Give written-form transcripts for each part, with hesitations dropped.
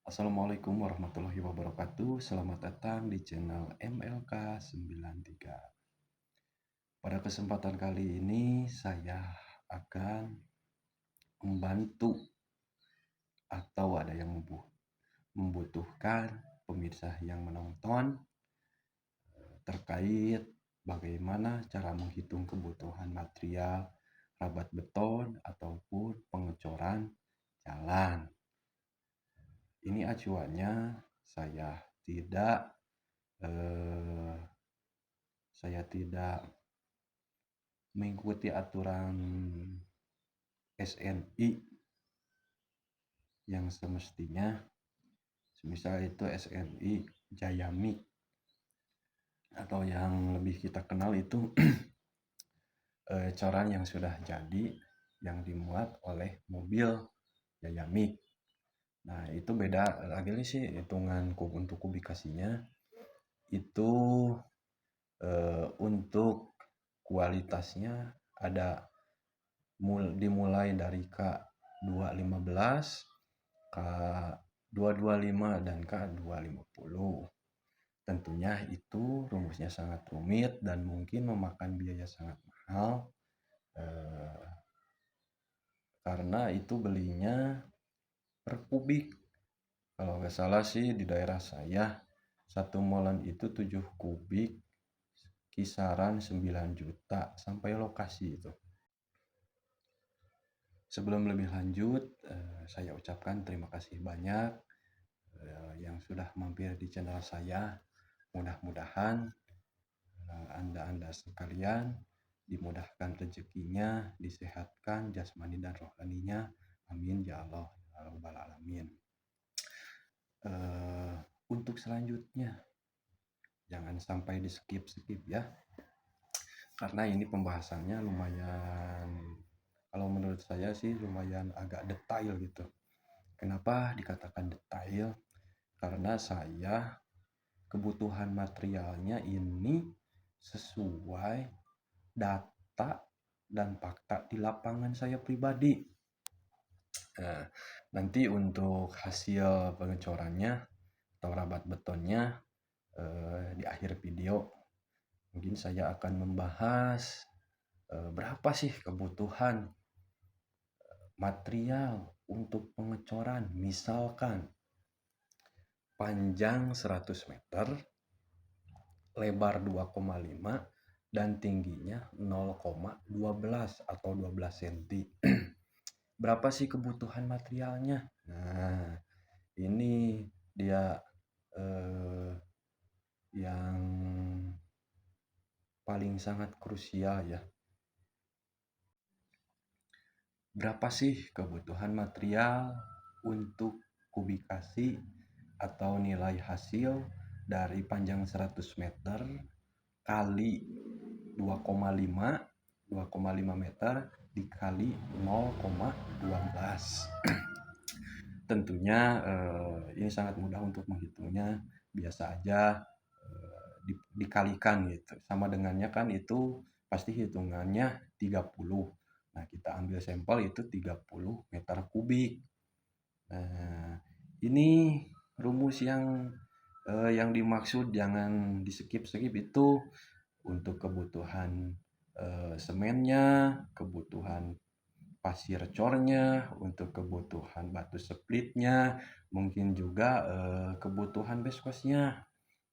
Assalamualaikum warahmatullahi wabarakatuh. Selamat datang di channel MLK 93. Pada kesempatan kali ini saya akan membantu atau ada yang membutuhkan pemirsa yang menonton terkait bagaimana cara menghitung kebutuhan material rabat beton ataupun pengecoran jalan. Ini acuannya saya tidak eh, saya tidak mengikuti aturan SNI yang semestinya, misal itu SNI Jayamik atau yang lebih kita kenal itu coran yang sudah jadi yang dimuat oleh mobil Jayamik. Nah itu beda lagi sih hitungan untuk kubikasinya itu untuk kualitasnya ada dimulai dari K215, K225 dan K250. Tentunya itu rumusnya sangat rumit dan mungkin memakan biaya sangat mahal karena itu belinya per kubik. Kalau nggak salah sih di daerah saya satu molen itu 7 kubik kisaran 9 juta sampai lokasi itu. Sebelum lebih lanjut, saya ucapkan terima kasih banyak yang sudah mampir di channel saya. Mudah-mudahan Anda sekalian dimudahkan rezekinya, disehatkan jasmani dan rohaninya. Amin ya Allah ya Rabbal Alamin. Untuk selanjutnya, jangan sampai di skip ya, karena ini pembahasannya lumayan, kalau menurut saya sih lumayan agak detail gitu. Kenapa dikatakan detail? Karena saya kebutuhan materialnya ini sesuai data dan fakta di lapangan saya pribadi. Nah, nanti untuk hasil pengecorannya atau rabat betonnya di akhir video mungkin saya akan membahas berapa sih kebutuhan material untuk pengecoran. Misalkan panjang 100 meter, lebar 2,5 dan tingginya 0,12 atau 12 cm. Berapa sih kebutuhan materialnya? Nah, ini dia yang paling sangat krusial ya. Berapa sih kebutuhan material untuk kubikasi atau nilai hasil dari panjang 100 meter kali 2,5 meter dikali 0,12. Tentunya ini sangat mudah untuk menghitungnya. Biasa aja dikalikan gitu. Sama dengannya kan itu pasti hitungannya 30. Nah, kita ambil sampel itu 30 meter kubik. Nah, ini rumus yang dimaksud jangan di skip itu untuk kebutuhan semennya, kebutuhan pasir cornya, untuk kebutuhan batu splitnya, mungkin juga kebutuhan beskosnya.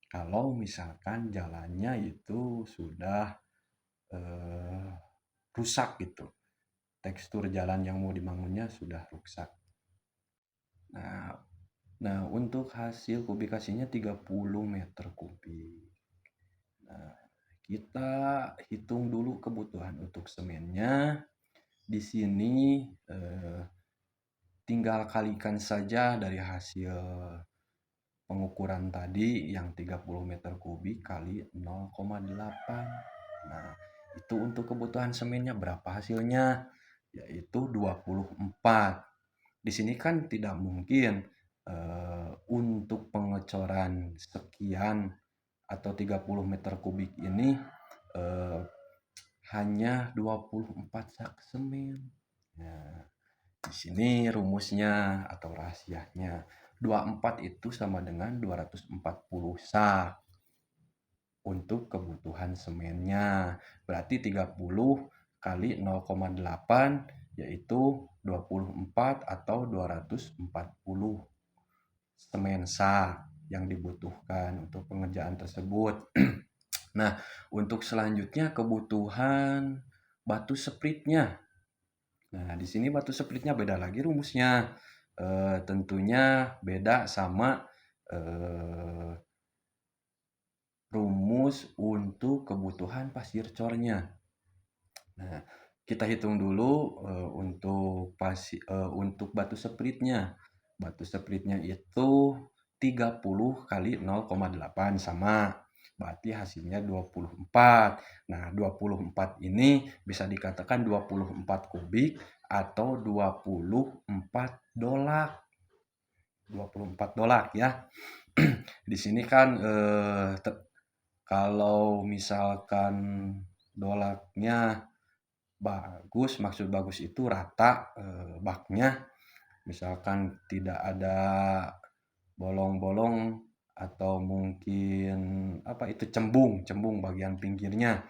Kalau misalkan jalannya itu sudah rusak gitu, tekstur jalan yang mau dibangunnya sudah rusak. Nah, untuk hasil kubikasinya 30 meter kubik. Nah, kita hitung dulu kebutuhan untuk semennya. Di sini tinggal kalikan saja dari hasil pengukuran tadi yang 30 meter kubik kali 0,8. Nah, itu untuk kebutuhan semennya berapa hasilnya? Yaitu 24. Di sini kan tidak mungkin untuk pengecoran sekian atau 30 meter kubik ini hanya 24 sak semen. Nah, di sini rumusnya atau rahasianya 24 itu sama dengan 240 sa untuk kebutuhan semennya. Berarti 30 kali 0,8 yaitu 24 atau 240 semen sa yang dibutuhkan untuk pengerjaan tersebut. Nah, untuk selanjutnya kebutuhan batu splitnya. Nah, di sini batu splitnya beda lagi rumusnya. Tentunya beda sama rumus untuk kebutuhan pasir cornya. Nah, kita hitung dulu untuk batu splitnya. Batu splitnya itu 30 kali 0,8 sama. Berarti hasilnya 24. Nah, 24 ini bisa dikatakan 24 kubik atau 24 dolak. 24 dolak ya. Di sini kan kalau misalkan dolaknya bagus, maksud bagus itu rata baknya, misalkan tidak ada bolong-bolong atau mungkin apa itu cembung bagian pinggirnya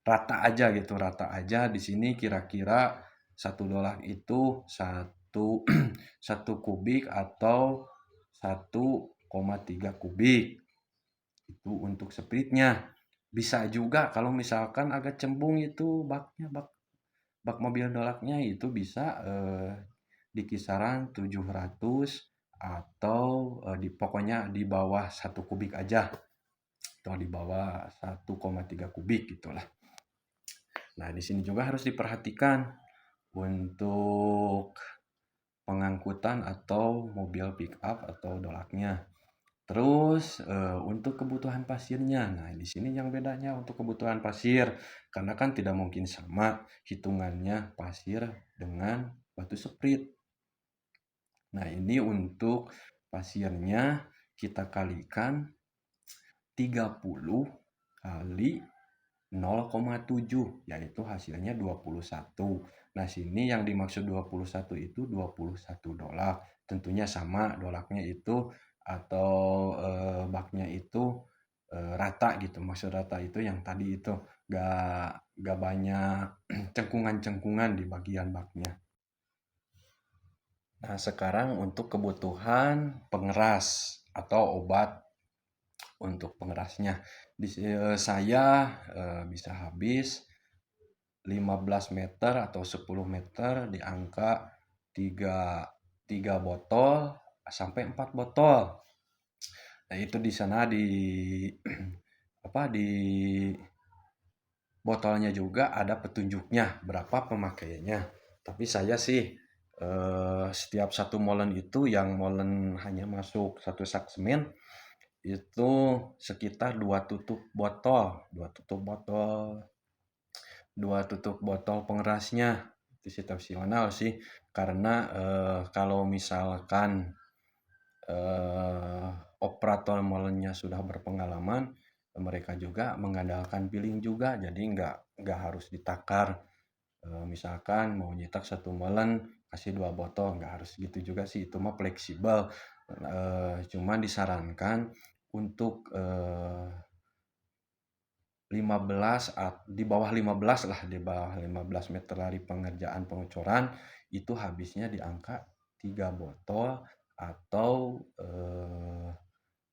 rata aja gitu, rata aja. Di sini kira-kira satu dolak itu satu satu kubik atau 1,3 kubik itu untuk splitnya. Bisa juga kalau misalkan agak cembung itu bak mobil dolaknya itu bisa di kisaran 700 atau pokoknya di bawah 1 kubik aja atau di bawah 1,3 kubik gitulah. Nah, di sini juga harus diperhatikan untuk pengangkutan atau mobil pick up atau dolaknya. Terus untuk kebutuhan pasirnya, nah di sini yang bedanya untuk kebutuhan pasir, karena kan tidak mungkin sama hitungannya pasir dengan batu sprit. Nah ini untuk pasirnya kita kalikan 30 kali 0,7 yaitu hasilnya 21. Nah, sini yang dimaksud 21 itu 21 dolak. Tentunya sama dolaknya itu atau baknya itu rata gitu. Maksud rata itu yang tadi itu gak banyak cengkungan-cengkungan di bagian baknya. Nah, sekarang untuk kebutuhan pengeras atau obat untuk pengerasnya. Saya bisa habis 15 meter atau 10 meter di angka 3 botol sampai 4 botol. Nah, itu di sana di apa di botolnya juga ada petunjuknya berapa pemakaiannya. Tapi saya sih setiap satu molen itu yang molen hanya masuk satu sak semen itu sekitar 2 tutup botol pengerasnya. Itu situasional sih karena kalau misalkan operator molennya sudah berpengalaman, mereka juga mengandalkan billing juga, jadi nggak harus ditakar. Misalkan mau nyetak satu molen kasih 2 botol, nggak harus gitu juga sih, itu mah fleksibel. Cuman disarankan untuk 15 di bawah 15 lah, di bawah 15 meter dari pengerjaan pengecoran itu habisnya di angka 3 botol atau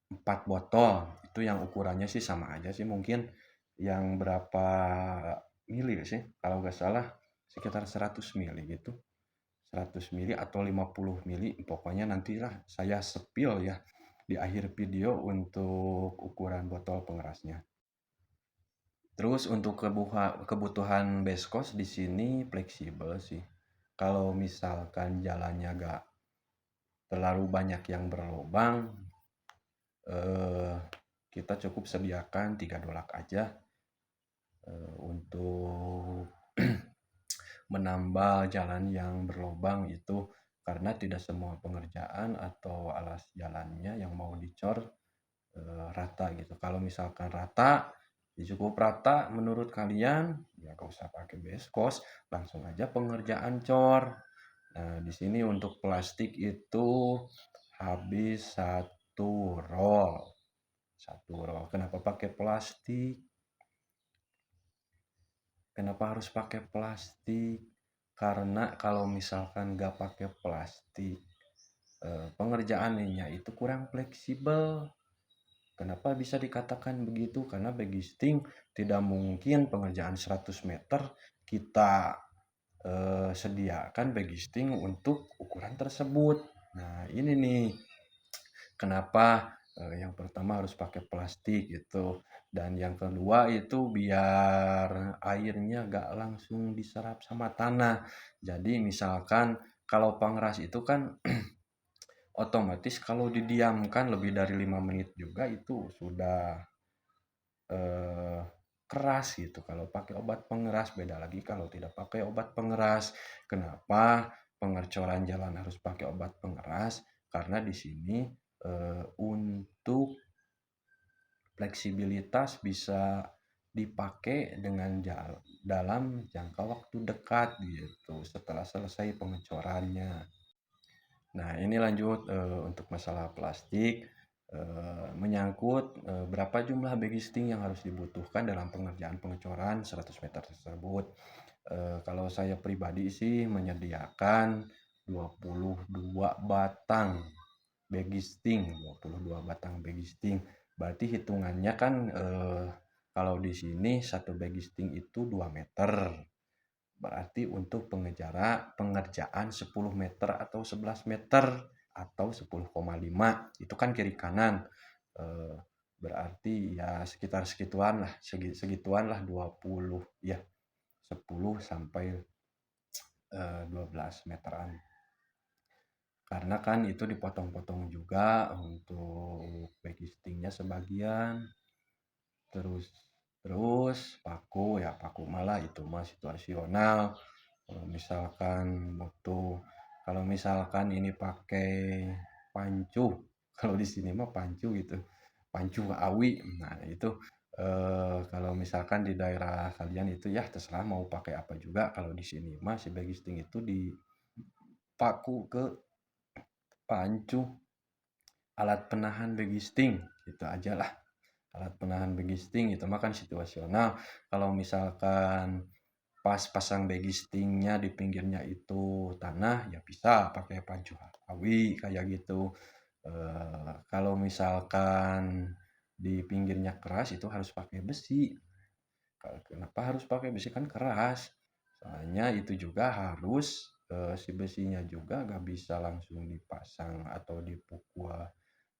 4 botol. Itu yang ukurannya sih sama aja sih, mungkin yang berapa mili sih kalau nggak salah sekitar 100 mili gitu. 100 mili atau 50 mili, pokoknya nantilah saya sepil ya di akhir video untuk ukuran botol pengerasnya. Terus untuk kebutuhan base cost di sini fleksibel sih. Kalau misalkan jalannya gak terlalu banyak yang berlubang, kita cukup sediakan 3 dolak aja untuk menambal jalan yang berlubang itu, karena tidak semua pengerjaan atau alas jalannya yang mau dicor rata gitu. Kalau misalkan rata, ya cukup rata menurut kalian, ya gak usah pakai base cost, langsung aja pengerjaan cor. Nah, di sini untuk plastik itu habis satu roll. Kenapa pakai plastik? Kenapa harus pakai plastik? Karena kalau misalkan nggak pakai plastik, pengerjaannya itu kurang fleksibel. Kenapa bisa dikatakan begitu? Karena bagisting tidak mungkin pengerjaan 100 meter kita sediakan bagisting untuk ukuran tersebut. Nah, ini nih kenapa yang pertama harus pakai plastik gitu. Dan yang kedua itu biar airnya gak langsung diserap sama tanah. Jadi misalkan kalau pengeras itu kan otomatis kalau didiamkan lebih dari 5 menit juga itu sudah eh, keras gitu. Kalau pakai obat pengeras beda lagi kalau tidak pakai obat pengeras. Kenapa pengecoran jalan harus pakai obat pengeras? Karena di sini untuk fleksibilitas bisa dipakai dengan dalam jangka waktu dekat gitu setelah selesai pengecorannya. Nah, ini lanjut untuk masalah plastik menyangkut berapa jumlah bagisting yang harus dibutuhkan dalam pengerjaan pengecoran 100 meter tersebut. Kalau saya pribadi sih menyediakan 22 batang bagisting, 22 batang bagisting. Berarti hitungannya kan kalau di sini satu bagisting itu 2 meter. Berarti untuk pengerjaan 10 meter atau 11 meter atau 10,5 itu kan kiri kanan. Berarti ya sekitar segituan lah 20 ya 10 sampai 12 meteran. Karena kan itu dipotong-potong juga untuk bagistingnya sebagian. Terus paku malah itu mah situasional. Misalkan butuh kalau misalkan ini pakai pancu, kalau di sini mah pancu gitu, pancu awi. Nah itu kalau misalkan di daerah kalian itu ya terserah mau pakai apa juga. Kalau di sini mah si bagisting itu dipaku ke pancu, alat penahan bagisting gitu aja lah. Alat penahan bagisting itu mah kan situasional. Kalau misalkan pas pasang bagistingnya di pinggirnya itu tanah ya bisa pakai pancu awi kayak gitu. Kalau misalkan di pinggirnya keras itu harus pakai besi. Kenapa harus pakai besi? Kan keras. Soalnya itu juga harus si besinya juga gak bisa langsung dipasang atau dipukul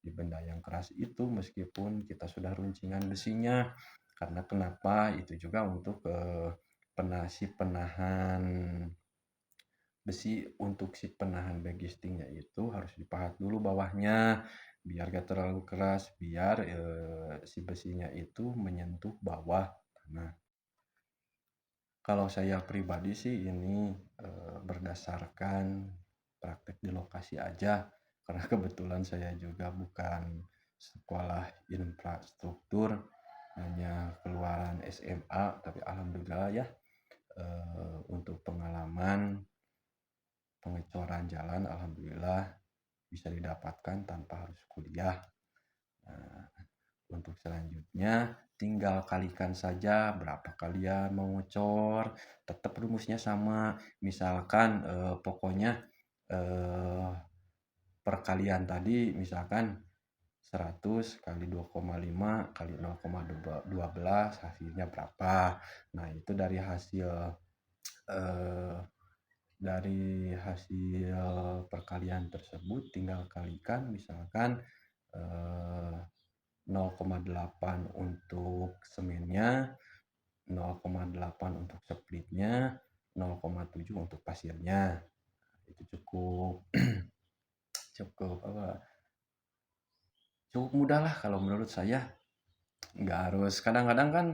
di benda yang keras itu meskipun kita sudah runcingan besinya. Karena kenapa? Itu juga untuk penahan besi untuk si penahan bagistingnya itu harus dipahat dulu bawahnya biar gak terlalu keras biar si besinya itu menyentuh bawah tanah. Kalau saya pribadi sih ini berdasarkan praktek di lokasi aja karena kebetulan saya juga bukan sekolah infrastruktur hanya keluaran SMA tapi alhamdulillah ya untuk pengalaman pengecoran jalan alhamdulillah bisa didapatkan tanpa harus kuliah. Nah, untuk selanjutnya tinggal kalikan saja berapa kalian mau ngecor, tetap rumusnya sama. Misalkan pokoknya perkalian tadi misalkan 100 kali 2,5 kali 0,12 hasilnya berapa. Nah, itu eh, dari hasil perkalian tersebut tinggal kalikan misalkan 0,8 untuk semennya, 0,8 untuk splitnya, 0,7 untuk pasirnya. Itu cukup cukup apa? Cukup mudah lah kalau menurut saya. Nggak harus kadang-kadang kan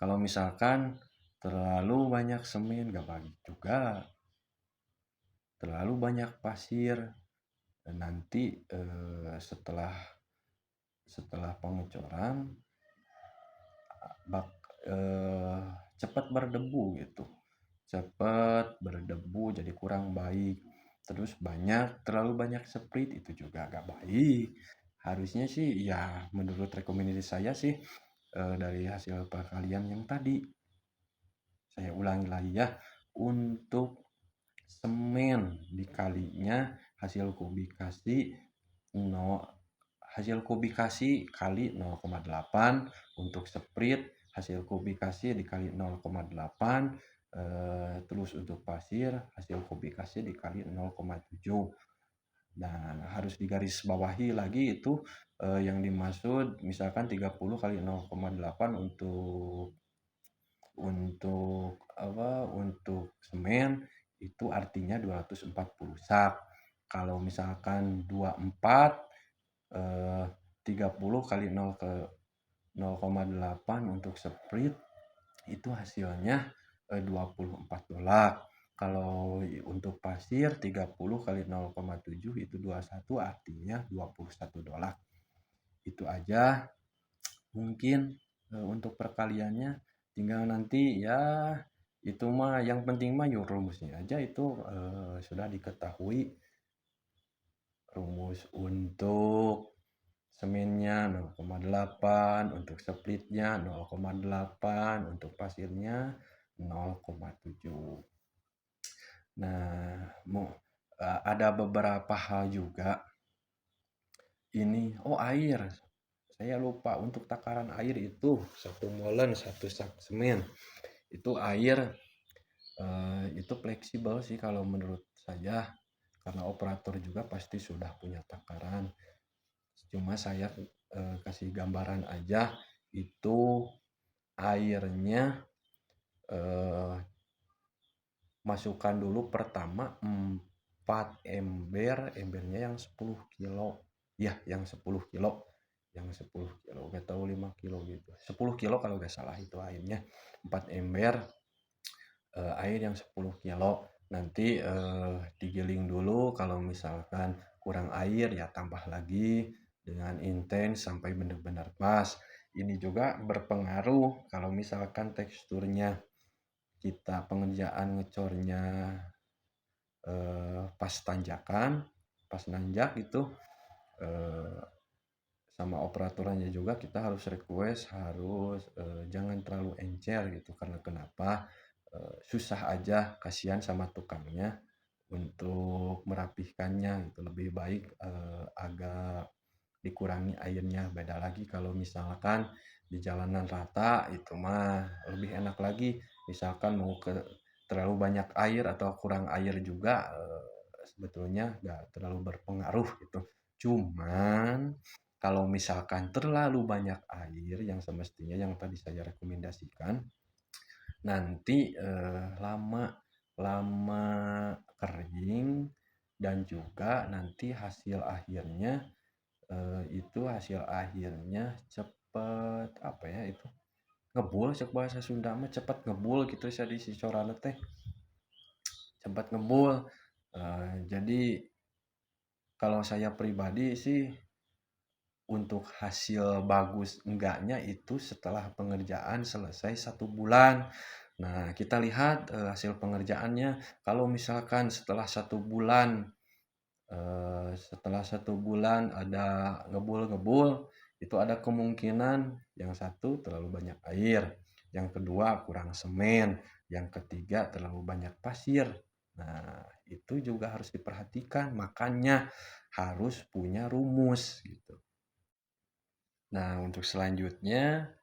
kalau misalkan terlalu banyak semen nggak bagus juga. Terlalu banyak pasir dan nanti setelah pengecoran bak cepat berdebu gitu. Cepat berdebu jadi kurang baik. terus terlalu banyak sprit itu juga agak baik. Harusnya sih ya menurut rekomendasi saya sih dari hasil perkalian yang tadi. Saya ulangi lagi ya, untuk semen dikalinya hasil kubikasi no, hasil kubikasi kali 0,8, untuk sprit hasil kubikasi dikali 0,8, terus untuk pasir hasil kubikasi dikali 0,7. Nah, harus digarisbawahi lagi itu yang dimaksud misalkan 30 kali 0,8 untuk semen itu artinya 240 sak. Kalau misalkan 24 eh, 30 kali 0,8 untuk sprit itu hasilnya $24. Kalau untuk pasir 30 kali 0,7 itu 21 artinya $21. Itu aja mungkin untuk perkaliannya, tinggal nanti ya itu mah yang penting mah yuk rumusnya aja itu sudah diketahui. Rumus untuk semennya 0,8, untuk splitnya 0,8, untuk pasirnya 0,7. Nah, ada beberapa hal juga ini. Oh, air. Saya lupa untuk takaran air itu 1 molen 1 sak semen. Itu air itu fleksibel sih kalau menurut saya, karena operator juga pasti sudah punya takaran. Cuma saya kasih gambaran aja, itu airnya masukkan dulu pertama 4 ember, embernya yang 10 kilo. Ya, yang 10 kilo. Yang 10 kilo, gak tahu 5 kilo gitu. 10 kilo kalau gak salah itu airnya. 4 ember air yang 10 kilo. Nanti digiling dulu, kalau misalkan kurang air ya tambah lagi dengan intens sampai benar-benar pas. Ini juga berpengaruh kalau misalkan teksturnya kita pengerjaan ngecornya pas tanjakan, pas nanjak gitu, sama operatorannya juga kita harus request harus jangan terlalu encer gitu, karena kenapa susah aja, kasihan sama tukangnya untuk merapihkannya gitu. Lebih baik agak dikurangi airnya. Beda lagi kalau misalkan di jalanan rata itu mah lebih enak lagi. Misalkan mau terlalu banyak air atau kurang air juga sebetulnya nggak terlalu berpengaruh gitu. Cuman kalau misalkan terlalu banyak air yang semestinya yang tadi saya rekomendasikan, nanti lama lama kering, dan juga nanti hasil akhirnya cepet apa ya itu ngebul, cek bahasa Sunda mah cepet ngebul gitu di si corana teh cepet ngebul. Jadi kalau saya pribadi sih untuk hasil bagus enggaknya itu setelah pengerjaan selesai 1 bulan. Nah, kita lihat hasil pengerjaannya. Kalau misalkan setelah 1 bulan ada ngebul-ngebul, itu ada kemungkinan yang satu terlalu banyak air, yang kedua kurang semen, yang ketiga terlalu banyak pasir. Nah, itu juga harus diperhatikan, makanya harus punya rumus gitu. Nah, untuk selanjutnya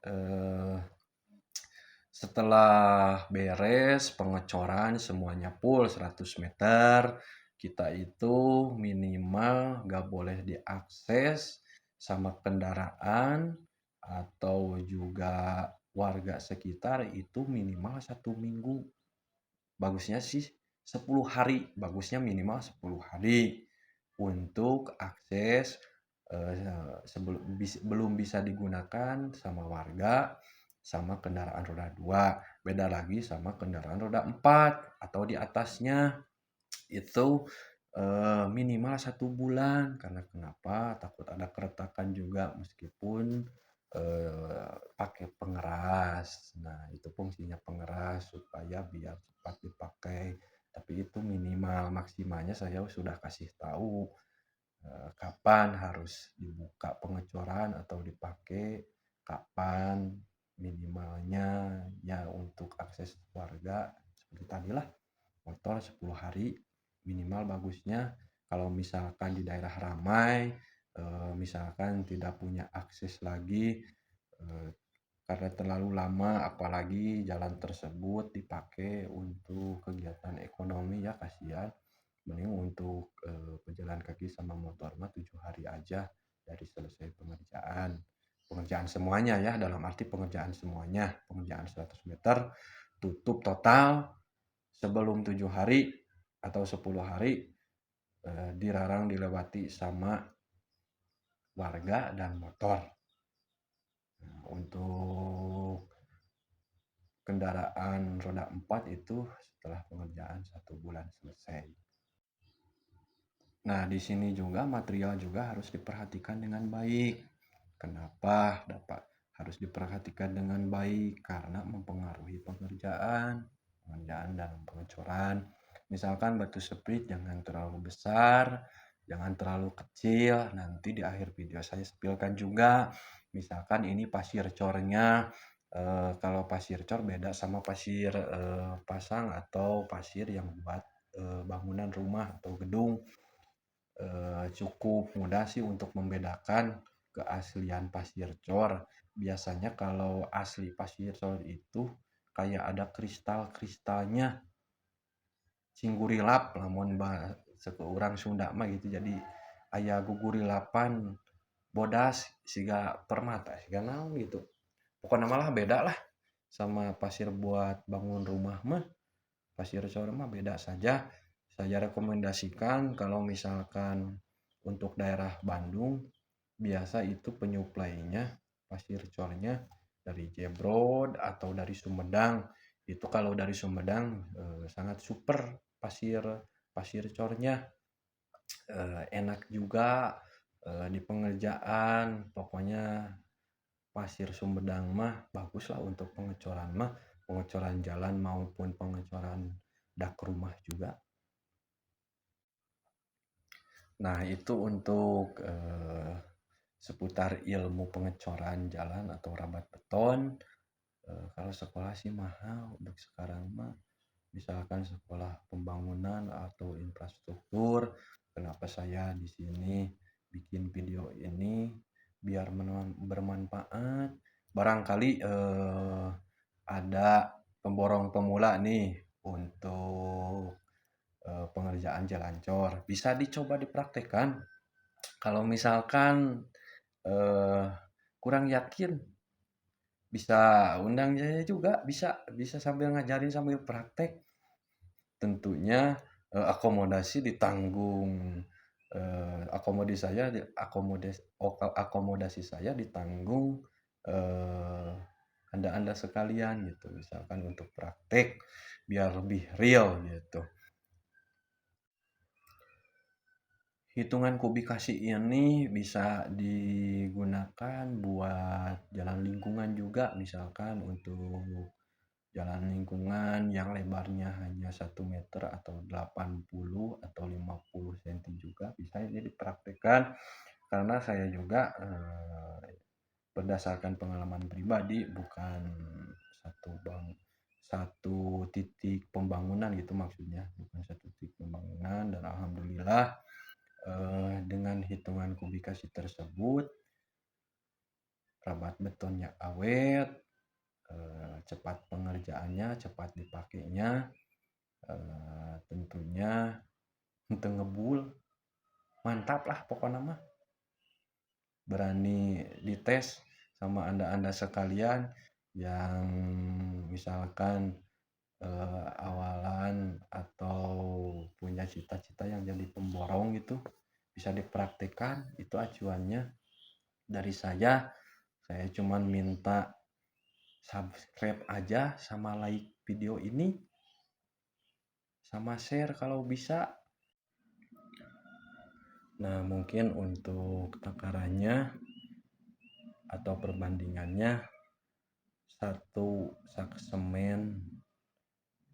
setelah beres pengecoran semuanya full 100 meter, kita itu minimal gak boleh diakses sama kendaraan atau juga warga sekitar itu minimal 1 minggu. Bagusnya sih 10 hari, bagusnya minimal 10 hari untuk akses belum bisa digunakan sama warga sama kendaraan roda 2. Beda lagi sama kendaraan roda 4 atau di atasnya, itu minimal 1 bulan. Karena kenapa? Takut ada keretakan juga meskipun pakai pengeras. Nah, itu fungsinya pengeras supaya biar cepat dipakai. Tapi itu minimal. maksimalnya saya sudah kasih tahu kapan harus dibuka pengecoran atau dipakai, kapan minimalnya ya untuk akses warga seperti tadilah motor 10 hari minimal bagusnya. Kalau misalkan di daerah ramai, misalkan tidak punya akses lagi karena terlalu lama, apalagi jalan tersebut dipakai untuk kegiatan ekonomi ya kasihan. Mending untuk pejalan kaki sama motor mah 7 hari aja dari selesai pengerjaan semuanya ya, dalam arti pengerjaan semuanya, pengerjaan 100 meter tutup total sebelum 7 hari atau 10 hari dilarang dilewati sama warga dan motor. Nah, untuk kendaraan roda 4 itu setelah pengerjaan 1 bulan selesai. Nah, di sini juga material juga harus diperhatikan dengan baik. Kenapa harus diperhatikan dengan baik? Karena mempengaruhi pengerjaan dan pengecoran. Misalkan batu sprit jangan terlalu besar, jangan terlalu kecil. Nanti di akhir video saya spilkan juga. Misalkan ini pasir cornya, kalau pasir cor beda sama pasir pasang atau pasir yang buat bangunan rumah atau gedung. Cukup mudah sih untuk membedakan keaslian pasir cor. Biasanya kalau asli pasir cor itu kayak ada kristal-kristalnya, singurilap lamun sekeurang Sunda mah gitu. Jadi aya gugurilapan bodas siga permata siga naon gitu. Pokoknya malah beda lah sama pasir buat bangun rumah mah. Pasir cor mah beda saja. Saya rekomendasikan kalau misalkan untuk daerah Bandung biasa itu penyuplainya pasir cornya dari Jebrod atau dari Sumedang. Itu kalau dari Sumedang sangat super pasir cornya, enak juga di pengerjaan. Pokoknya pasir Sumedang mah bagus lah untuk pengecoran mah, pengecoran jalan maupun pengecoran dak rumah juga. Nah, itu untuk seputar ilmu pengecoran jalan atau rabat beton. Kalau sekolah sih mahal untuk sekarang mah. Misalkan sekolah pembangunan atau infrastruktur. Kenapa saya di sini bikin video ini biar bermanfaat. Barangkali ada pemborong pemula nih untuk pengerjaan jalan cor. Bisa dicoba dipraktekkan. Kalau misalkan kurang yakin, bisa undang saya juga, bisa sambil ngajarin sambil praktek. Tentunya akomodasi ditanggung, akomodasi saya ditanggung Anda sekalian gitu. Misalkan untuk praktek biar lebih real gitu. Hitungan kubikasi ini bisa digunakan buat jalan lingkungan juga, misalkan untuk jalan lingkungan yang lebarnya hanya 1 meter atau 80 atau 50 cm juga bisa ini dipraktikkan. Karena saya juga berdasarkan pengalaman pribadi, bukan satu titik pembangunan gitu maksudnya, bukan satu titik pembangunan, dan alhamdulillah dengan hitungan kubikasi tersebut rabat betonnya awet, cepat pengerjaannya, cepat dipakainya, tentunya henteu ngebul, mantap lah pokoknya mah. Berani dites sama anda sekalian yang misalkan awalan atau punya cita-cita yang jadi pemborong gitu, bisa dipraktikkan. Itu acuannya dari saya cuman minta subscribe aja sama like video ini sama share kalau bisa. Nah, mungkin untuk takarannya atau perbandingannya, 1 sak semen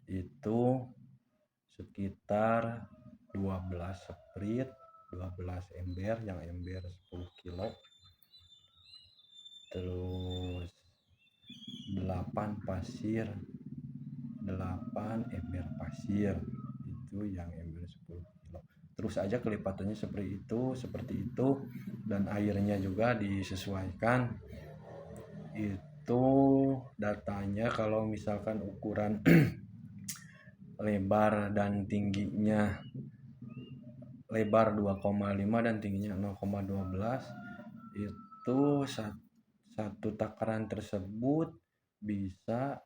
itu sekitar 12 sprit, 12 ember, yang ember 10 kilo, terus 8 pasir, 8 ember pasir, itu yang ember 10 kilo. Terus aja kelipatannya seperti itu, dan airnya juga disesuaikan. Itu datanya kalau misalkan ukuran lebar dan tingginya, lebar 2,5 dan tingginya 0,12, itu satu takaran tersebut bisa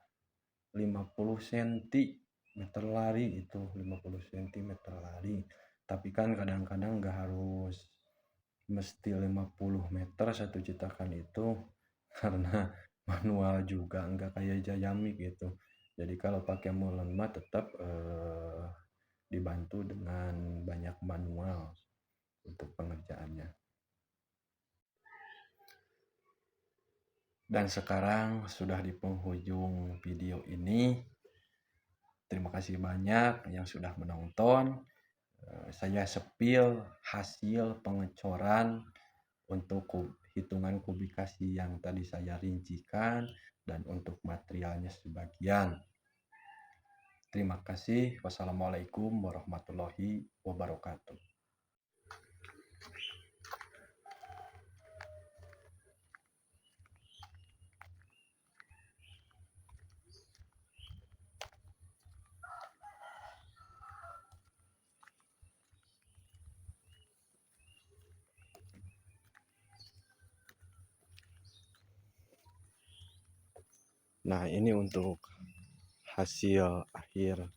50 cm lari, itu 50 cm lari. Tapi kan kadang-kadang nggak harus mesti 50 meter satu cetakan itu, karena manual juga nggak kayak jayamik gitu. Jadi kalau pakai molen mah tetap dibantu dengan banyak manual untuk pengerjaannya. Dan sekarang sudah di penghujung video ini. Terima kasih banyak yang sudah menonton. Saya sepil hasil pengecoran untuk hitungan kubikasi yang tadi saya rincikan, dan untuk materialnya sebagian. Terima kasih. Wassalamualaikum warahmatullahi wabarakatuh. Nah, ini untuk hasil akhir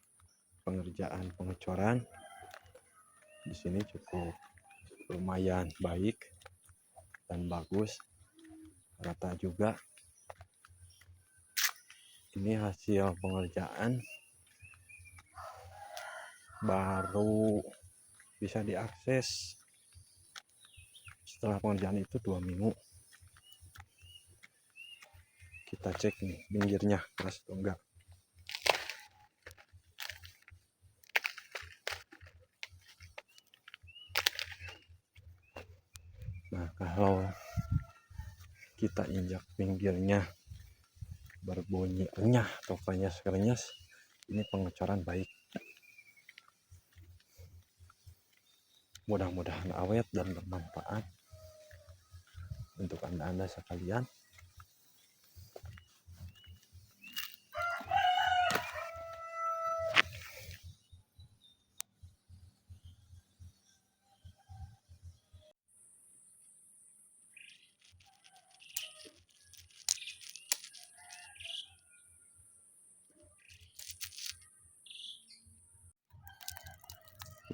pengerjaan pengecoran. Di sini cukup lumayan baik dan bagus, rata juga. Ini hasil pengerjaan baru bisa diakses setelah pengerjaan itu 2 minggu. Kita cek nih pinggirnya keras atau enggak. Nah, kalau kita injak pinggirnya berbunyi renyah atau kerenyas, ini pengecoran baik. Mudah-mudahan awet dan bermanfaat untuk Anda sekalian.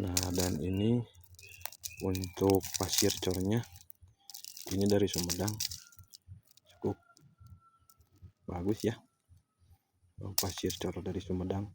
Nah, dan ini untuk pasir cornya, ini dari Sumedang, cukup bagus ya, pasir cor dari Sumedang.